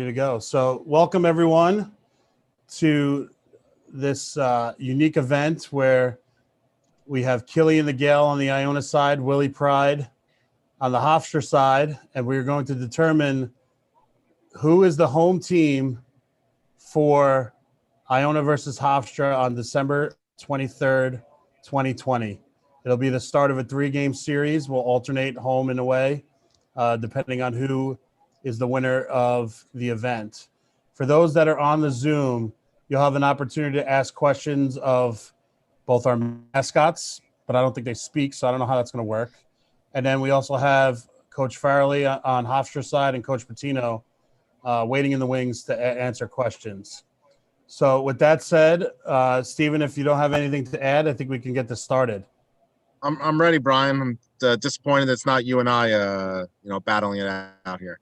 To go. So welcome everyone to this unique event where we have Killian the Gale on the Iona side, Willie Pride on the Hofstra side, and we're going to determine who is the home team for Iona versus Hofstra on December 23rd, 2020. It'll be the start of a 3-game series. We'll alternate home and away depending on who is the winner of the event. For those that are on the Zoom, you'll have an opportunity to ask questions of both our mascots, but I don't think they speak, so I don't know how that's going to work. And then we also have Coach Farrelly on Hofstra side and Coach Pitino waiting in the wings to answer questions. So with that said, Stephen, if you don't have anything to add, I think we can get this started. I'm ready, Brian. I'm disappointed that it's not you and I, battling it out here.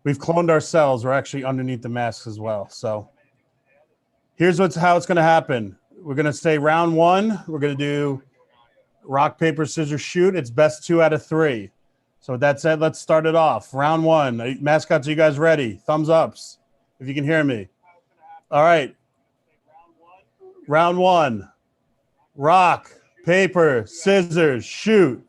We've cloned ourselves. We're actually underneath the masks as well. So here's how it's going to happen. We're going to say round one. We're going to do rock, paper, scissors, shoot. It's best 2 out of 3. So with that said, let's start it off. Round one. Mascots, are you guys ready? Thumbs ups if you can hear me. All right. Round one. Rock, paper, scissors, shoot.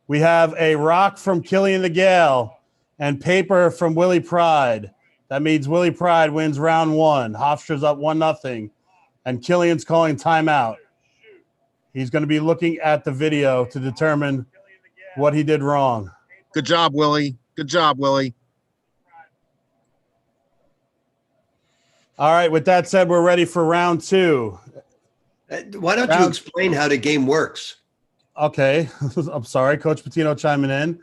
We have a rock from Killian the Gale and paper from Willie Pride. That means Willie Pride wins round one. Hofstra's up 1-0, and Killian's calling timeout. He's going to be looking at the video to determine what he did wrong. Good job, Willie. Good job, Willie. All right, with that said, we're ready for round two. Why don't you explain how the game works? Okay, I'm sorry. Coach Pitino chiming in.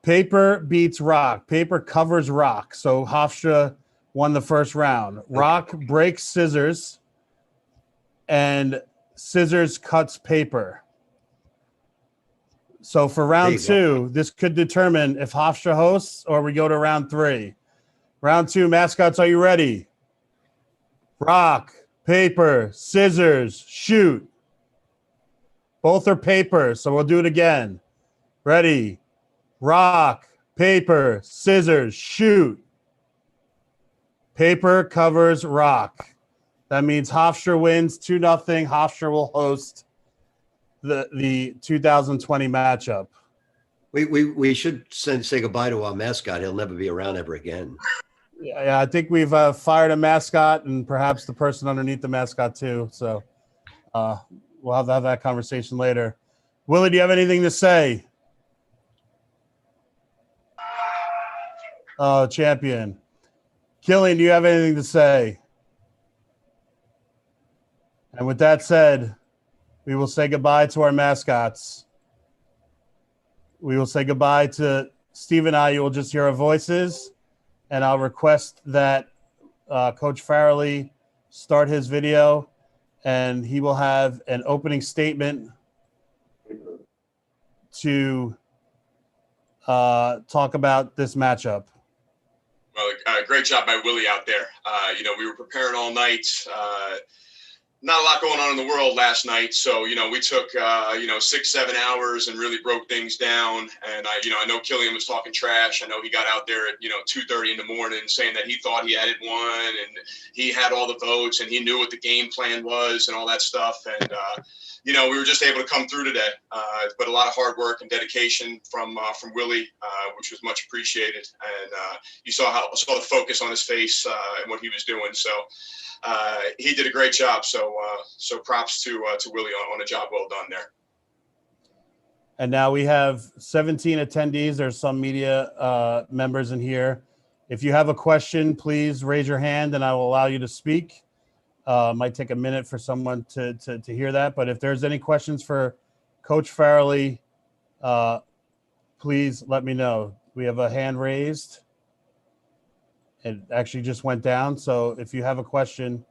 Paper beats rock. Paper covers rock. So Hofstra won the first round. Rock breaks scissors, and scissors cuts paper. So for round two, this could determine if Hofstra hosts or we go to round 3. Round 2, mascots, are you ready? Rock, paper, scissors, shoot. Both are paper, so we'll do it again. Ready? Rock, paper, scissors, shoot. Paper covers rock. That means Hofstra wins 2-0. Hofstra will host the 2020 matchup. We should say goodbye to our mascot. He'll never be around ever again. Yeah, I think we've fired a mascot and perhaps the person underneath the mascot too. So we'll have to have that conversation later. Willie, do you have anything to say? Oh, champion. Killian, do you have anything to say? And with that said, we will say goodbye to our mascots. We will say goodbye to Steve and I. You will just hear our voices. And I'll request that Coach Farrelly start his video, and he will have an opening statement to talk about this matchup. Well, great job by Willie out there. We were preparing all night. Not a lot going on in the world last night. So, we took, 6-7 hours and really broke things down. And I know Killian was talking trash. I know he got out there at, 2:30 in the morning saying that he thought he had it won and he had all the votes and he knew what the game plan was and all that stuff. And, we were just able to come through today. But a lot of hard work and dedication from Willie, which was much appreciated. And you saw the focus on his face and what he was doing. So, he did a great job. So props to Willie on a job well done there. And now we have 17 attendees. There's some media members in here. If you have a question, please raise your hand and I will allow you to speak. Might take a minute for someone to hear that. But if there's any questions for Coach Farrelly, please let me know. We have a hand raised. It actually just went down. So if you have a question.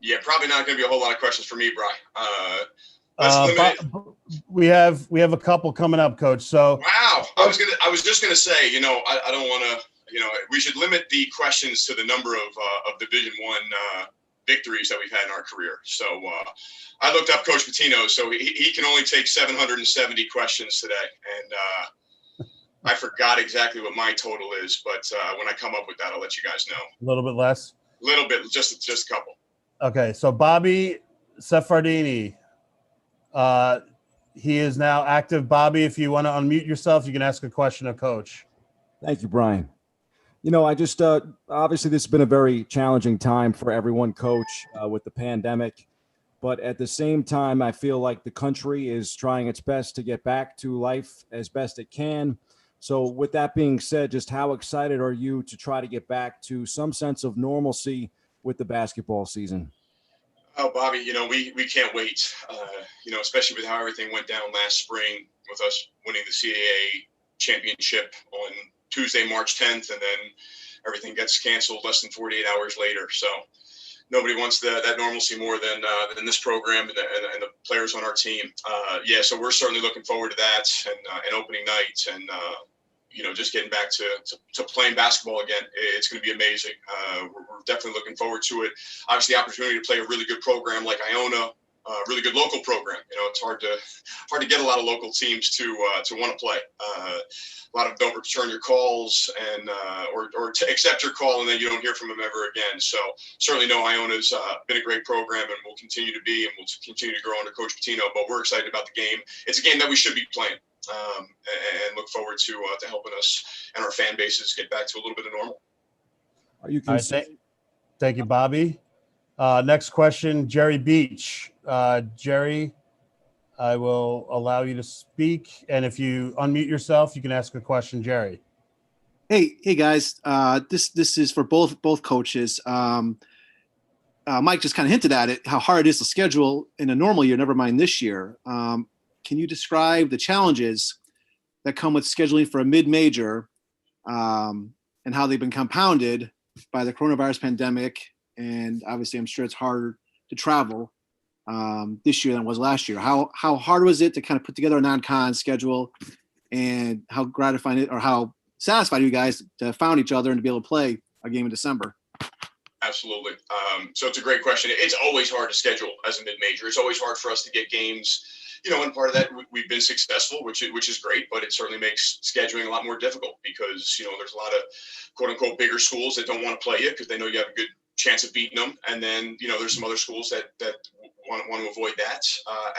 Yeah, probably not going to be a whole lot of questions for me, Bri. We have a couple coming up, Coach. So wow, I was just gonna say, I don't want to, we should limit the questions to the number of Division I victories that we've had in our career. So I looked up Coach Pitino, so he can only take 770 questions today, and I forgot exactly what my total is, but when I come up with that, I'll let you guys know. A little bit less. A little bit, just a couple. Okay, so Bobby Sefardini, he is now active. Bobby, if you want to unmute yourself, you can ask a question of Coach. Thank you, Brian. I just obviously this has been a very challenging time for everyone, Coach, with the pandemic. But at the same time, I feel like the country is trying its best to get back to life as best it can. So with that being said, just how excited are you to try to get back to some sense of normalcy with the basketball season? Oh, Bobby, we can't wait, especially with how everything went down last spring with us winning the CAA championship on Tuesday, March 10th, and then everything gets canceled less than 48 hours later. So nobody wants that normalcy more than this program and the players on our team. So we're certainly looking forward to that and opening night and, just getting back to playing basketball again. It's going to be amazing. We're definitely looking forward to it. Obviously, the opportunity to play a really good program like Iona, really good local program. It's hard to get a lot of local teams to want to play. A lot of them don't return your calls and or to accept your call, and then you don't hear from them ever again. So certainly, Iona's been a great program and will continue to be, and will continue to grow under Coach Pitino. But we're excited about the game. It's a game that we should be playing, and look forward to helping us and our fan bases get back to a little bit of normal. Are you All right, thank you, Bobby. Next question, Jerry Beach. Jerry, I will allow you to speak, and if you unmute yourself, you can ask a question, Jerry. Hey guys. This is for both coaches. Mike just kind of hinted at it, how hard it is to schedule in a normal year, never mind this year. Can you describe the challenges that come with scheduling for a mid-major, and how they've been compounded by the coronavirus pandemic? And obviously, I'm sure it's harder to travel this year than it was last year. How hard was it to kind of put together a non-con schedule, and how gratifying it, or how satisfied are you guys to have found each other and to be able to play a game in December? Absolutely. So it's a great question. It's always hard to schedule as a mid-major. It's always hard for us to get games. And part of that, we've been successful, which is great, but it certainly makes scheduling a lot more difficult because, there's a lot of quote unquote bigger schools that don't want to play you because they know you have a good chance of beating them. And then, there's some other schools that want to avoid that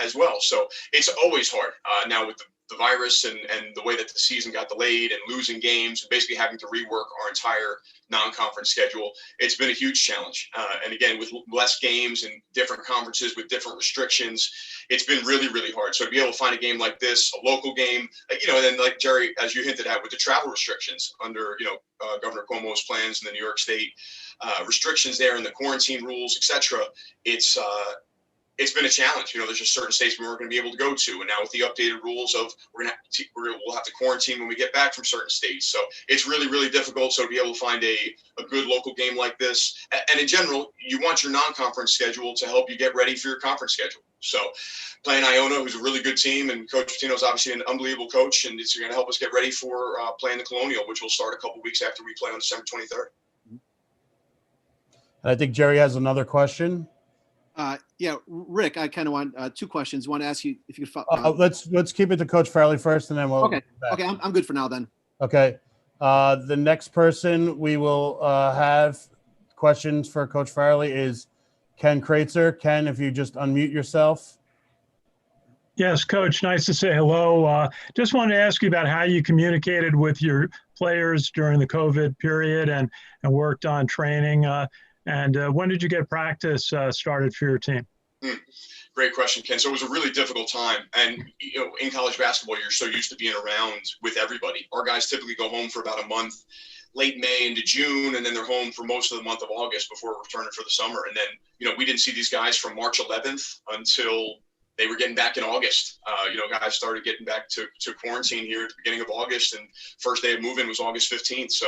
as well. So it's always hard now with the virus and the way that the season got delayed and losing games and basically having to rework our entire non-conference schedule. It's been a huge challenge. And again, with less games and different conferences with different restrictions, it's been really, really hard. So to be able to find a game like this, a local game, and then like Jerry, as you hinted at with the travel restrictions under, Governor Cuomo's plans in the New York State restrictions there and the quarantine rules, et cetera, it's been a challenge. There's just certain states we weren't going to be able to go to. And now with the updated rules of we'll have to quarantine when we get back from certain states. So it's really, really difficult. So to be able to find a good local game like this, and in general, you want your non-conference schedule to help you get ready for your conference schedule. So playing Iona, who's a really good team, and Coach Pitino is obviously an unbelievable coach, and it's going to help us get ready for playing the Colonial, which will start a couple weeks after we play on December 23rd. I think Jerry has another question. Rick, I kind of want two questions. I want to ask you if you could. Let's keep it to Coach Farrelly first, and then we'll. Okay. Okay, I'm good for now then. Okay. The next person we will have questions for Coach Farrelly is Ken Kreitzer. Ken, if you just unmute yourself. Yes, Coach. Nice to say hello. Just wanted to ask you about how you communicated with your players during the COVID period and worked on training. And when did you get practice started for your team? Great question, Ken. So it was a really difficult time. And, in college basketball, you're so used to being around with everybody. Our guys typically go home for about a month, late May into June, and then they're home for most of the month of August before returning for the summer. And then, we didn't see these guys from March 11th until they were getting back in August. Guys started getting back to quarantine here at the beginning of August, and first day of move-in was August 15th. So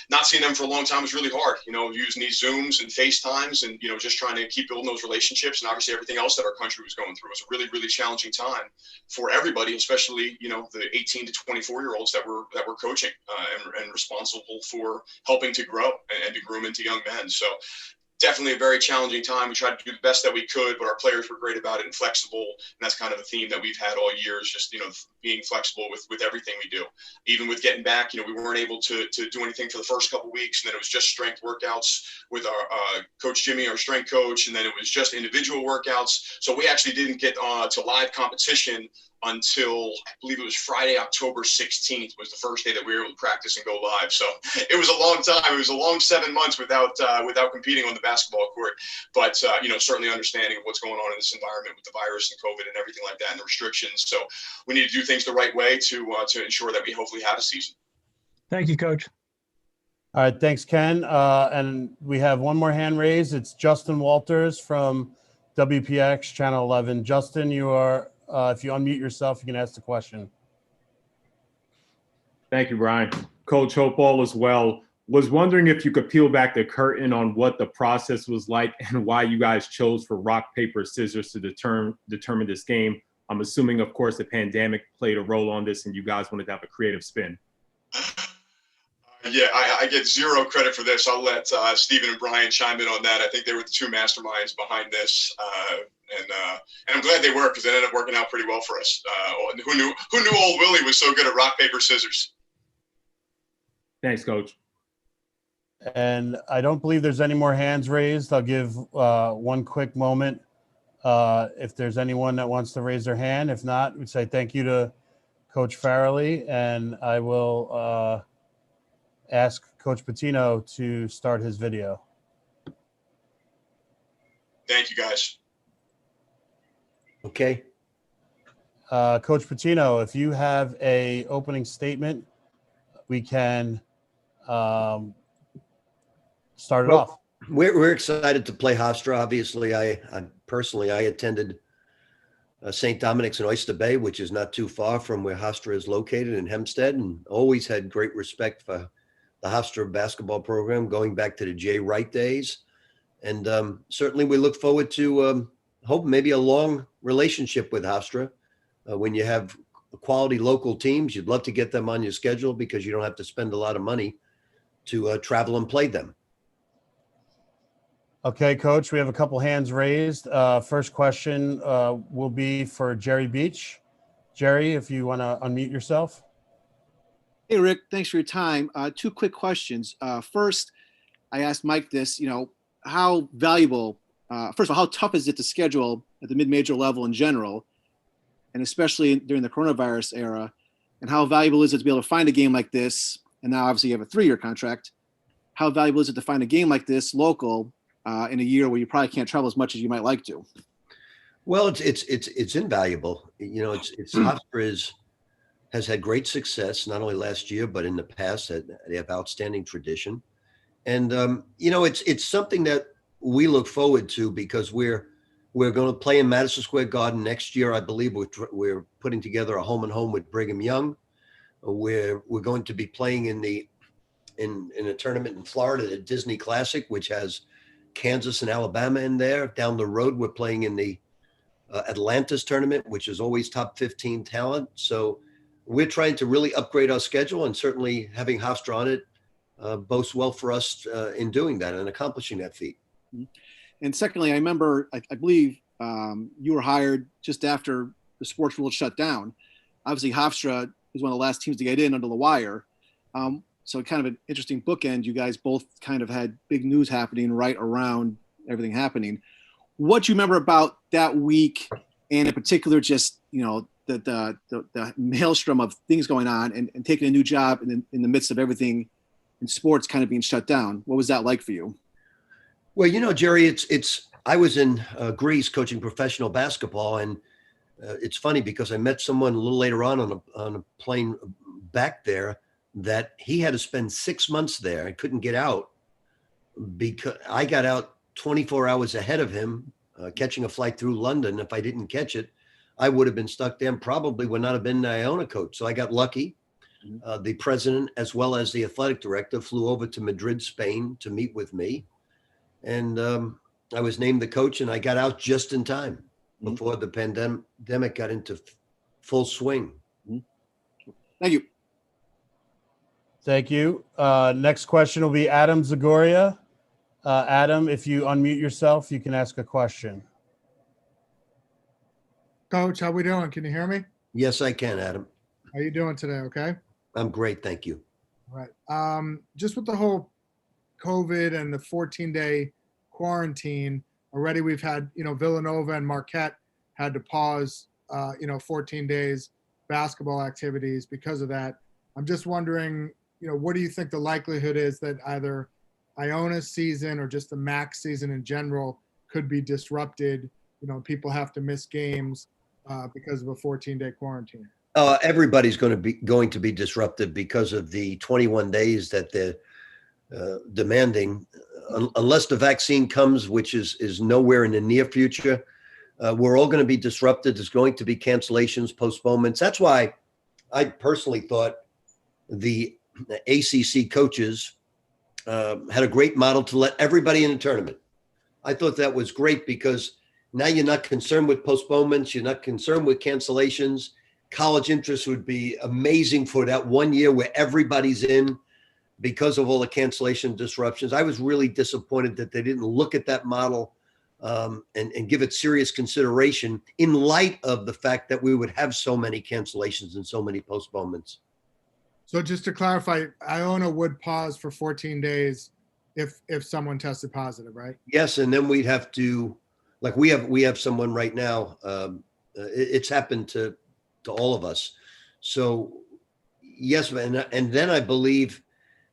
not seeing them for a long time was really hard, using these Zooms and FaceTimes and, just trying to keep building those relationships, and obviously everything else that our country was going through. It was a really, really challenging time for everybody, especially, the 18 to 24-year-olds that we're coaching and responsible for helping to grow and to groom into young men. So definitely a very challenging time. We tried to do the best that we could, but our players were great about it and flexible. And that's kind of a theme that we've had all year is just, being flexible with everything we do. Even with getting back, we weren't able to do anything for the first couple weeks, and then it was just strength workouts with our coach Jimmy, our strength coach, and then it was just individual workouts. So we actually didn't get to live competition until I believe it was Friday, October 16th was the first day that we were able to practice and go live. So it was a long time. It was a long 7 months without competing on the basketball court. But, certainly understanding of what's going on in this environment with the virus and COVID and everything like that and the restrictions. So we need to do things the right way to ensure that we hopefully have a season. Thank you, Coach. All right, thanks, Ken. And we have one more hand raised. It's Justin Walters from WPX Channel 11. Justin, you are, if you unmute yourself, you can ask the question. Thank you, Brian. Coach, hope all is well. Was wondering if you could peel back the curtain on what the process was like and why you guys chose for rock, paper, scissors to determine this game. I'm assuming, of course, the pandemic played a role on this and you guys wanted to have a creative spin. Yeah, I get zero credit for this. I'll let Stephen and Brian chime in on that. I think they were the two masterminds behind this, and I'm glad they were, because it ended up working out pretty well for us. Who knew old Willie was so good at rock, paper, scissors? Thanks, Coach. And I don't believe there's any more hands raised. I'll give one quick moment if there's anyone that wants to raise their hand. If not, we'd say thank you to Coach Farrelly, and I will ask Coach Pitino to start his video. Thank you, guys. Okay. Coach Pitino, if you have a opening statement, we can start it off. We're excited to play Hofstra. Obviously, I personally attended St. Dominic's in Oyster Bay, which is not too far from where Hofstra is located in Hempstead, and always had great respect for the Hofstra basketball program going back to the Jay Wright days. And certainly we look forward to hope maybe a long relationship with Hofstra. When you have quality local teams, you'd love to get them on your schedule because you don't have to spend a lot of money to travel and play them. Okay, Coach, we have a couple hands raised. First question will be for Jerry Beach. Jerry, if you want to unmute yourself. Hey, Rick, thanks for your time. Two quick questions. First, I asked Mike this, how valuable, first of all, how tough is it to schedule at the mid-major level in general, and especially during the coronavirus era, and how valuable is it to be able to find a game like this? And now obviously you have a 3-year contract. How valuable is it to find a game like this local in a year where you probably can't travel as much as you might like to? Well, it's invaluable. Hofstra has had great success, not only last year, but in the past. They have outstanding tradition. And, it's something that we look forward to because we're going to play in Madison Square Garden next year. I believe we're putting together a home and home with Brigham Young. We're going to be playing in a tournament in Florida, the Disney Classic, which has Kansas and Alabama in there. Down the road, we're playing in the Atlantis tournament, which is always top 15 talent. So we're trying to really upgrade our schedule, and certainly having Hofstra on it bodes well for us in doing that and accomplishing that feat. And secondly, I remember, I believe you were hired just after the sports world shut down. Obviously, Hofstra was one of the last teams to get in under the wire. So kind of an interesting bookend. You guys both kind of had big news happening right around everything happening. What do you remember about that week, and in particular, just, the maelstrom of things going on and taking a new job in the midst of everything in sports kind of being shut down? What was that like for you? Well, Jerry, I was in Greece coaching professional basketball, and it's funny because I met someone a little later on a plane back there that he had to spend 6 months there and couldn't get out because I got out 24 hours ahead of him, catching a flight through London. If I didn't catch it, I would have been stuck there and probably would not have been the Iona coach. So I got lucky. The president, as well as the athletic director, flew over to Madrid, Spain to meet with me. And I was named the coach, and I got out just in time before the pandemic got into full swing. Thank you. Thank you. Next question will be Adam Zagoria. Adam, if you unmute yourself, you can ask a question. Coach, how we doing? Can you hear me? Yes, I can, Adam. How you doing today? Okay. I'm great, thank you. All right. Just with the whole COVID and the 14-day quarantine, already we've had, Villanova and Marquette had to pause, 14 days basketball activities because of that. I'm just wondering, what do you think the likelihood is that either Iona's season or just the MAC season in general could be disrupted? People have to miss games because of a 14-day quarantine. Everybody's going to be disrupted because of the 21 days that they're demanding. Unless the vaccine comes, which is nowhere in the near future, we're all going to be disrupted. There's going to be cancellations, postponements. That's why I personally thought the ACC coaches had a great model to let everybody in the tournament. I thought that was great because now you're not concerned with postponements. You're not concerned with cancellations. College interest would be amazing for that 1 year where everybody's in because of all the cancellation disruptions. I was really disappointed that they didn't look at that model and give it serious consideration in light of the fact that we would have so many cancellations and so many postponements. So just to clarify, Iona would pause for 14 days if someone tested positive, right? Yes, and then we'd have to, like we have someone right now. It's happened to all of us. So yes, and then I believe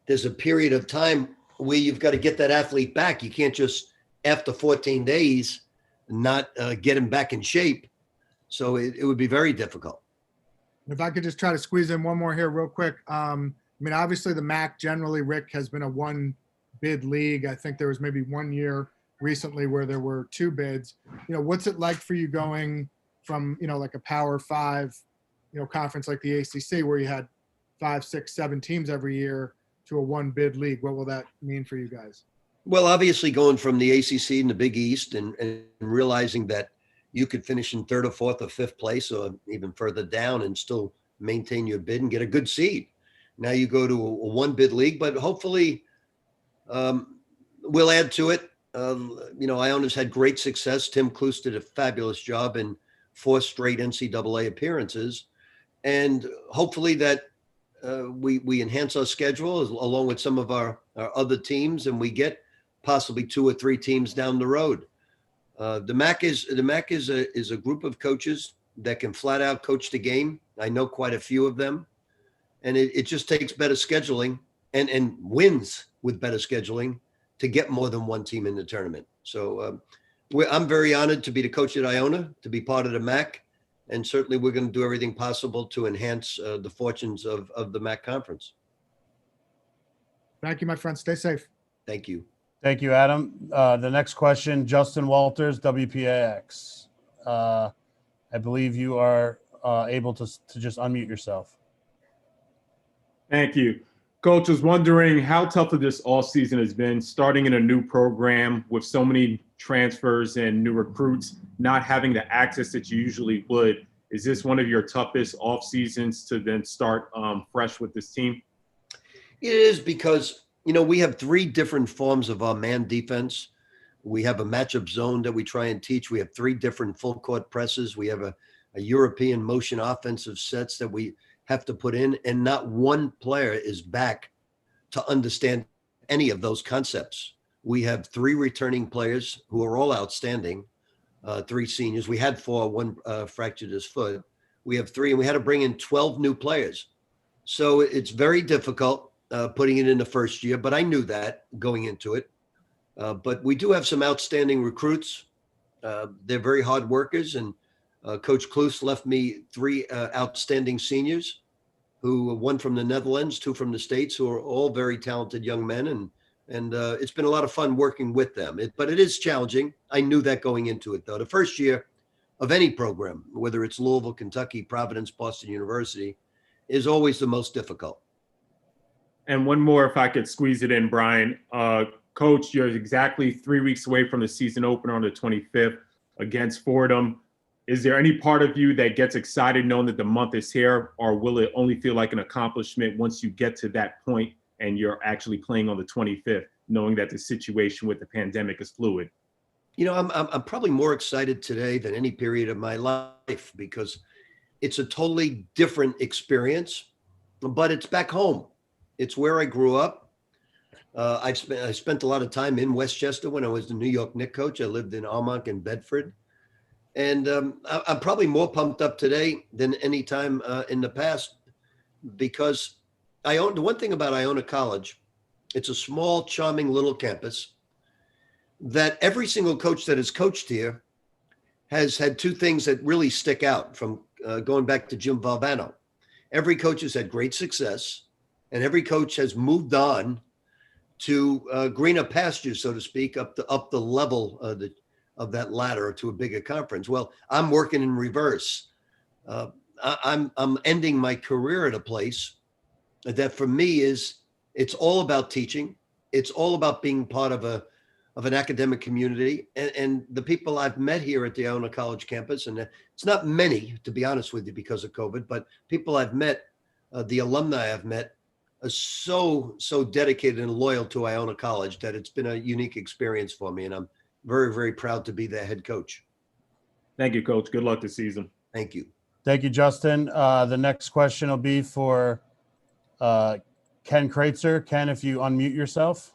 there's a period of time where you've got to get that athlete back. You can't just after 14 days not get him back in shape. So it would be very difficult. If I could just try to squeeze in one more here real quick. Obviously the MAC generally, Rick, has been a one bid league. I think there was maybe 1 year recently where there were 2 bids. What's it like for you going from, like a Power 5, conference like the ACC where you had 5, 6, 7 teams every year to a 1 bid league? What will that mean for you guys? Well, obviously going from the ACC in the Big East and realizing that you could finish in 3rd or 4th or 5th place or even further down and still maintain your bid and get a good seed. Now you go to a 1 bid league, but hopefully we'll add to it. Iona's had great success. Tim Kloos did a fabulous job in 4 straight NCAA appearances. And hopefully that we enhance our schedule along with some of our other teams, and we get possibly 2 or 3 teams down the road. The MAC is a group of coaches that can flat out coach the game. I know quite a few of them, and it just takes better scheduling and wins with better scheduling to get more than 1 team in the tournament. So I'm very honored to be the coach at Iona, to be part of the MAC, and certainly we're going to do everything possible to enhance the fortunes of the MAC conference. Thank you, my friend. Stay safe. Thank you. Thank you, Adam. The next question, Justin Walters, WPAX. I believe you are able to just unmute yourself. Thank you. Coach, was wondering how tough of this all season has been, starting in a new program with so many transfers and new recruits, not having the access that you usually would. Is this one of your toughest off seasons to then start fresh with this team? It is because, we have 3 different forms of our man defense. We have a matchup zone that we try and teach. We have 3 different full court presses. We have a European motion offensive sets that we have to put in, and not one player is back to understand any of those concepts. We have 3 returning players who are all outstanding, 3 seniors. We had 4, 1 fractured his foot. We have 3, and we had to bring in 12 new players. So it's very difficult putting it in the first year, but I knew that going into it. But we do have some outstanding recruits. They're very hard workers, and Coach Kloos left me 3 outstanding seniors, who 1 from the Netherlands, 2 from the States, who are all very talented young men, and it's been a lot of fun working with them. But it is challenging. I knew that going into it, though. The first year of any program, whether it's Louisville, Kentucky, Providence, Boston University, is always the most difficult. And one more, if I could squeeze it in, Brian. Coach, you're exactly 3 weeks away from the season opener on the 25th against Fordham. Is there any part of you that gets excited knowing that the month is here, or will it only feel like an accomplishment once you get to that point and you're actually playing on the 25th, knowing that the situation with the pandemic is fluid? I'm probably more excited today than any period of my life because it's a totally different experience, but it's back home. It's where I grew up. I spent a lot of time in Westchester when I was the New York Knicks coach. I lived in Armonk and Bedford. And I'm probably more pumped up today than any time in the past, because the one thing about Iona College, it's a small, charming little campus that every single coach that has coached here has had two things that really stick out from going back to Jim Valvano. Every coach has had great success, and every coach has moved on to greener pastures, so to speak, up the level of that ladder to a bigger conference. Well, I'm working in reverse. I'm ending my career at a place that for me it's all about teaching. It's all about being part of an academic community, and the people I've met here at the Iona College campus, and it's not many, to be honest with you, because of COVID, but people I've met, the alumni I've met, are so dedicated and loyal to Iona College that it's been a unique experience for me, and I'm very, very proud to be their head coach. Thank you, Coach. Good luck this season. Thank you. Thank you, Justin. The next question will be for Ken Kreitzer. Ken, if you unmute yourself.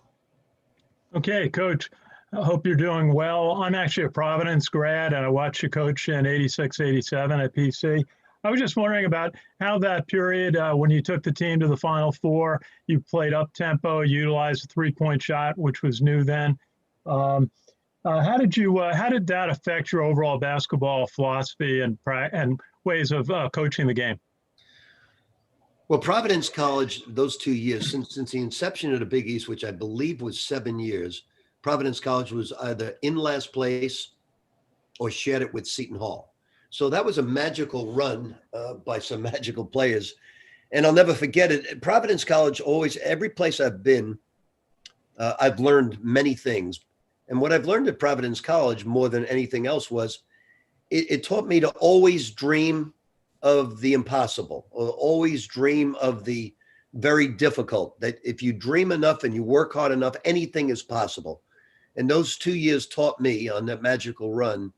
Okay, Coach, I hope you're doing well. I'm actually a Providence grad, and I watched you coach in 86, 87 at PC. I was just wondering about how that period, when you took the team to the Final Four, you played up-tempo, utilized a three-point shot, which was new then. How did that affect your overall basketball philosophy and ways of coaching the game? Well, Providence College, those 2 years, since the inception of the Big East, which I believe was 7 years, Providence College was either in last place or shared it with Seton Hall. So that was a magical run by some magical players. And I'll never forget it. Providence College always, every place I've been, I've learned many things. And what I've learned at Providence College more than anything else was it taught me to always dream of the impossible, or always dream of the very difficult, that if you dream enough and you work hard enough, anything is possible. And those 2 years taught me on that magical run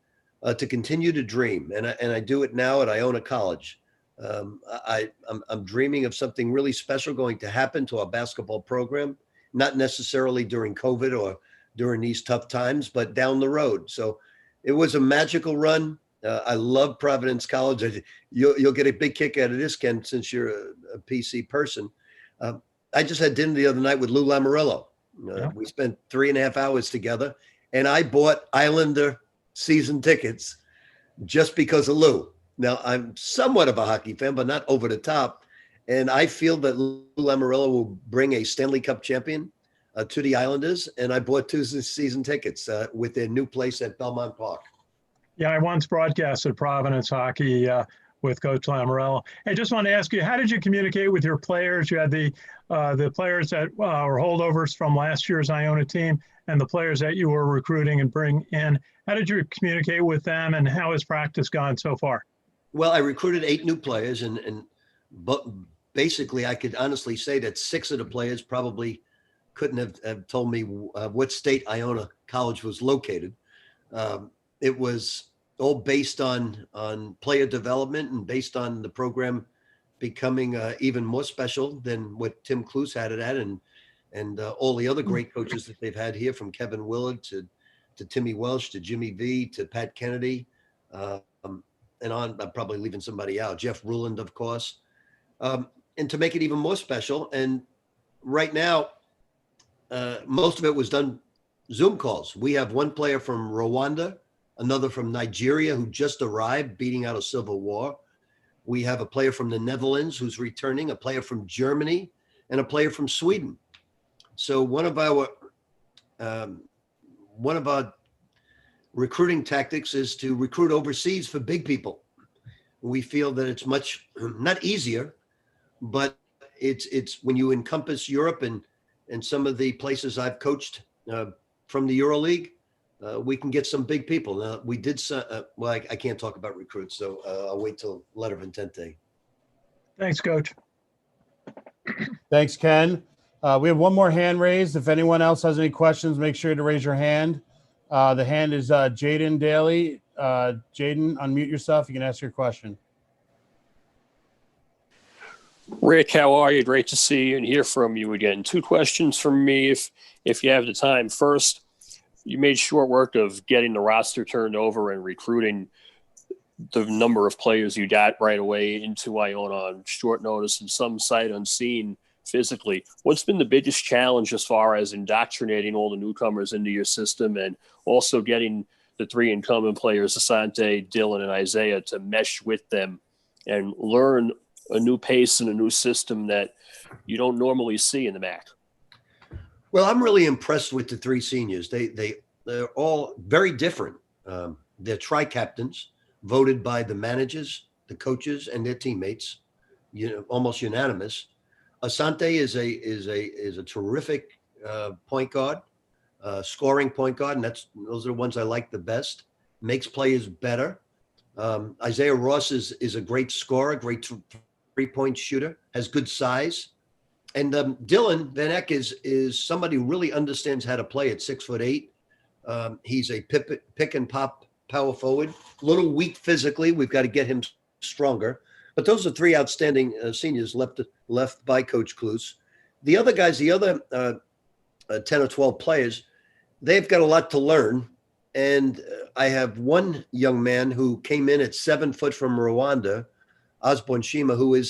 to continue to dream. And I do it now at Iona College. I'm dreaming of something really special going to happen to our basketball program, not necessarily during COVID or during these tough times, but down the road. So it was a magical run. I love Providence College. You'll get a big kick out of this, Ken, since you're a PC person. I just had dinner the other night with Lou Lamoriello. We spent 3.5 hours together, and I bought Islander season tickets just because of Lou. Now, I'm somewhat of a hockey fan, but not over the top. And I feel that Lou Lamoriello will bring a Stanley Cup champion to the Islanders. And I bought 2 season tickets with their new place at Belmont Park. Yeah, I once broadcasted Providence hockey with Coach Lamoriello. I just want to ask you, how did you communicate with your players? You had the players that were holdovers from last year's Iona team and the players that you were recruiting and bring in. How did you communicate with them, and how has practice gone so far? Well, I recruited 8 new players, but basically I could honestly say that 6 of the players probably couldn't have told me what state Iona College was located. It was all based on player development and based on the program becoming even more special than what Tim Cluse had it at, and all the other great coaches that they've had here, from Kevin Willard to Timmy Welsh to Jimmy V to Pat Kennedy, and on. I'm probably leaving somebody out. Jeff Ruland, of course, and to make it even more special. And right now, most of it was done Zoom calls. We have one player from Rwanda, another from Nigeria who just arrived, beating out a civil war. We have a player from the Netherlands who's returning, a player from Germany, and a player from Sweden. So one of our recruiting tactics is to recruit overseas for big people. We feel that it's much not easier, but it's when you encompass Europe and some of the places I've coached from the EuroLeague, we can get some big people. Now, we did well, I can't talk about recruits, so I'll wait till letter of intent day. Thanks, Coach. Thanks, Ken. We have one more hand raised. If anyone else has any questions, make sure to raise your hand. The hand is Jaden Daly. Jaden, unmute yourself. You can ask your question. Rick, how are you? Great to see you and hear from you again. Two questions from me, if you have the time. First, you made short work of getting the roster turned over and recruiting the number of players you got right away into Iona on short notice and some sight unseen physically. What's been the biggest challenge as far as indoctrinating all the newcomers into your system and also getting the three incumbent players, Asante, Dylan, and Isaiah, to mesh with them and learn a new pace and a new system that you don't normally see in the MAC? Well, I'm really impressed with the three seniors. They're all very different. They're tri-captains, voted by the managers, the coaches, and their teammates. Almost unanimous. Asante is a terrific point guard, scoring point guard, and those are the ones I like the best. Makes players better. Isaiah Ross is a great scorer, great three-point shooter, has good size. And Dylan Van Eck is somebody who really understands how to play at 6'8". He's a pick and pop power forward, a little weak physically. We've got to get him stronger. But those are three outstanding seniors left by Coach Klus. The other guys, the other 10 or 12 players, they've got a lot to learn. And I have one young man who came in at 7 foot from Rwanda, Osborne Shima, who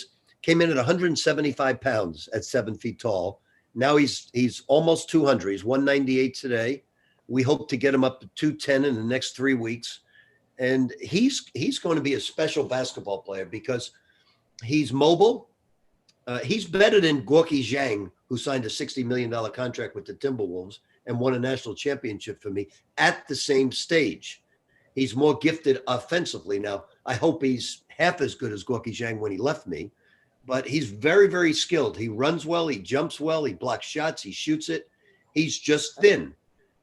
came in at 175 pounds at 7 feet tall. Now he's almost 200. He's 198 today. We hope to get him up to 210 in the next 3 weeks. And he's going to be a special basketball player because he's mobile. He's better than Gorky Zhang, who signed a $60 million contract with the Timberwolves and won a national championship for me at the same stage. He's more gifted offensively. Now, I hope he's half as good as Gorky Zhang when he left me, but he's very, very skilled. He runs well. He jumps well. He blocks shots. He shoots it. He's just thin.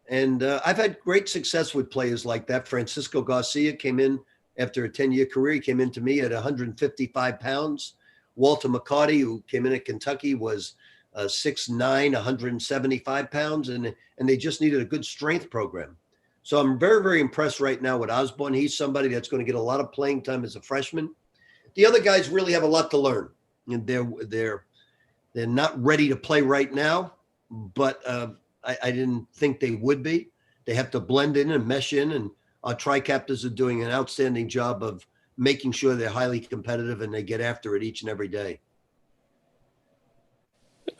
And I've had great success with players like that. Francisco Garcia came in after a 10-year career. He came into me at 155 pounds. Walter McCarty, who came in at Kentucky, was 6'9", 175 pounds, and they just needed a good strength program. So I'm very, very impressed right now with Osborne. He's somebody that's going to get a lot of playing time as a freshman. The other guys really have a lot to learn, and they're not ready to play right now, but I didn't think they would be. They have to blend in and mesh in, and our tri-captains are doing an outstanding job of making sure they're highly competitive and they get after it each and every day.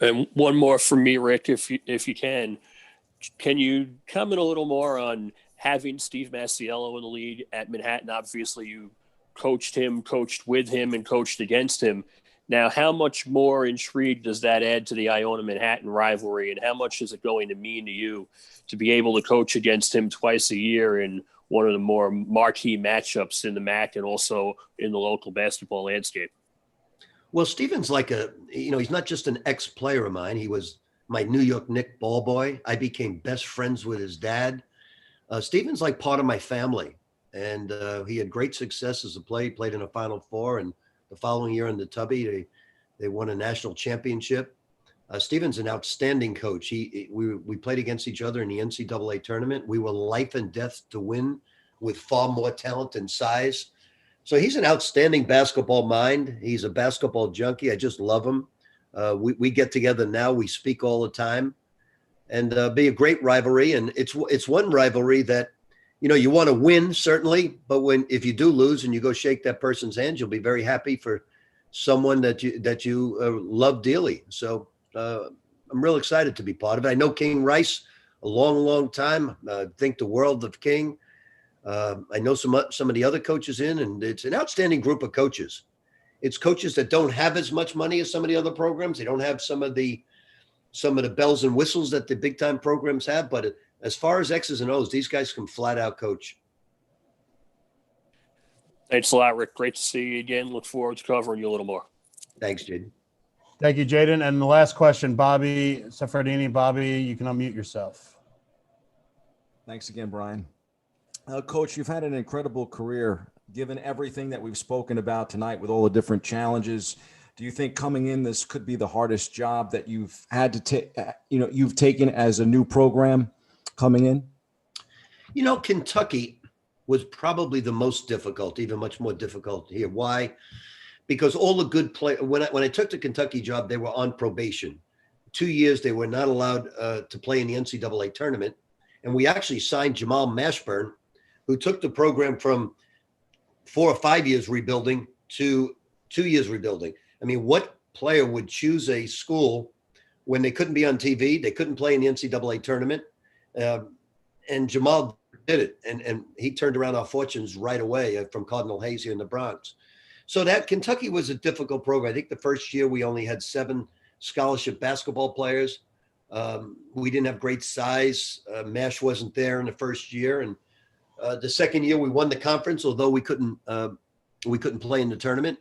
And one more from me, Rick, if you can you comment a little more on having Steve Masiello in the league at Manhattan? Obviously, you coached him, coached with him, and coached against him. Now, how much more intrigue does that add to the Iona-Manhattan rivalry, and how much is it going to mean to you to be able to coach against him twice a year in one of the more marquee matchups in the MAC and also in the local basketball landscape? Well, Steven's he's not just an ex-player of mine. He was my New York Knicks ball boy. I became best friends with his dad. Steven's like part of my family, and he had great success as a player. He played in a Final Four, and the following year in the Tubby, they won a national championship. Steven's an outstanding coach. We played against each other in the NCAA tournament. We were life and death to win with far more talent and size. So he's an outstanding basketball mind. He's a basketball junkie. I just love him. We get together now. We speak all the time, and be a great rivalry. And it's one rivalry that, you want to win, certainly, but if you do lose and you go shake that person's hand, you'll be very happy for someone that you love dearly. So I'm real excited to be part of it. I know King Rice a long, long time. Think the world of King. I know some of the other coaches and it's an outstanding group of coaches. It's coaches that don't have as much money as some of the other programs. They don't have some of the bells and whistles that the big time programs have, but as far as X's and O's, these guys can flat out coach. Thanks a lot, Rick. Great to see you again. Look forward to covering you a little more. Thanks, Jaden. Thank you, Jaden. And the last question, Bobby Safardini. Bobby, you can unmute yourself. Thanks again, Brian. Coach, you've had an incredible career. Given everything that we've spoken about tonight with all the different challenges, do you think coming in, this could be the hardest job that you've had to take, you've taken as a new program coming in? Kentucky was probably the most difficult, even much more difficult here. Why? because all the good play when I took the Kentucky job, they were on probation. 2 years they were not allowed to play in the NCAA tournament, and we actually signed Jamal Mashburn, who took the program from 4 or 5 years rebuilding to 2 years rebuilding. I mean, what player would choose a school when they couldn't be on TV, they couldn't play in the NCAA tournament, and Jamal did it, and he turned around our fortunes right away from Cardinal Hayes here in the Bronx. So that Kentucky was a difficult program. I think the first year we only had 7 scholarship basketball players. We didn't have great size. Mash wasn't there in the first year, and the second year we won the conference, although we couldn't play in the tournament.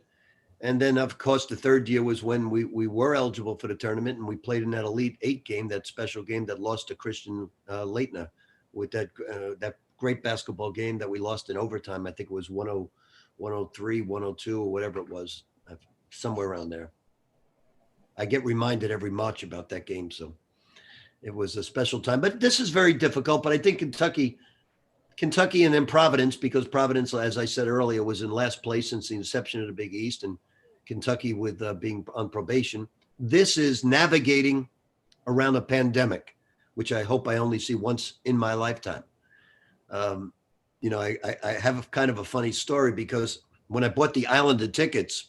And then, of course, the third year was when we were eligible for the tournament, and we played in that Elite 8 game, that special game that lost to Christian Leitner with that great basketball game that we lost in overtime. I think it was 103, 102, or whatever it was, somewhere around there. I get reminded every March about that game, so it was a special time. But this is very difficult. But I think Kentucky and then Providence, because Providence, as I said earlier, was in last place since the inception of the Big East, and Kentucky with being on probation. This is navigating around a pandemic, which I hope I only see once in my lifetime. You know, I have kind of a funny story, because when I bought the Islander tickets,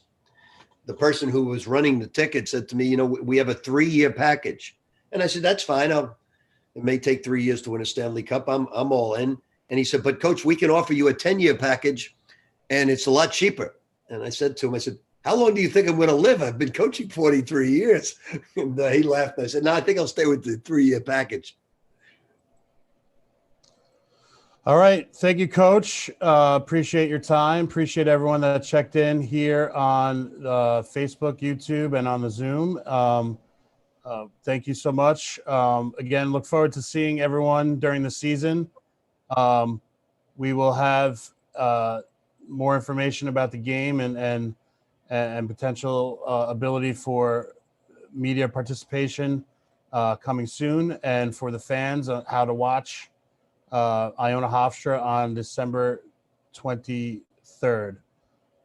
the person who was running the ticket said to me, you know, we have a 3-year package. And I said, that's fine. It may take 3 years to win a Stanley Cup. I'm all in. And he said, but coach, we can offer you a 10-year package and it's a lot cheaper. And I said to him, I said, how long do you think I'm going to live? I've been coaching 43 years. And he laughed. I said, no, I think I'll stay with the 3-year package. All right. Thank you, Coach. Appreciate your time. Appreciate everyone that checked in here on Facebook, YouTube, and on the Zoom. Thank you so much. Again, look forward to seeing everyone during the season. We will have more information about the game and potential ability for media participation coming soon, and for the fans on how to watch Iona Hofstra on December 23rd.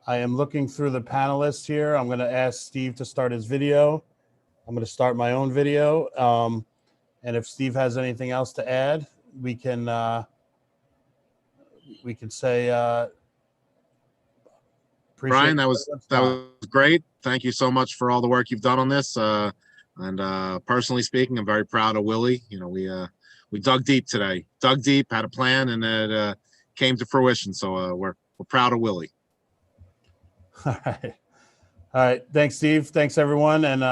I am looking through the panelists here. I'm going to ask Steve to start his video. I'm going to start my own video. And if Steve has anything else to add, we can say, Brian, that was great. Thank you so much for all the work you've done on this. And personally speaking, I'm very proud of Willie. You know, we dug deep today, had a plan, and it came to fruition. So we're proud of Willie. All right. Thanks, Steve. Thanks, everyone. And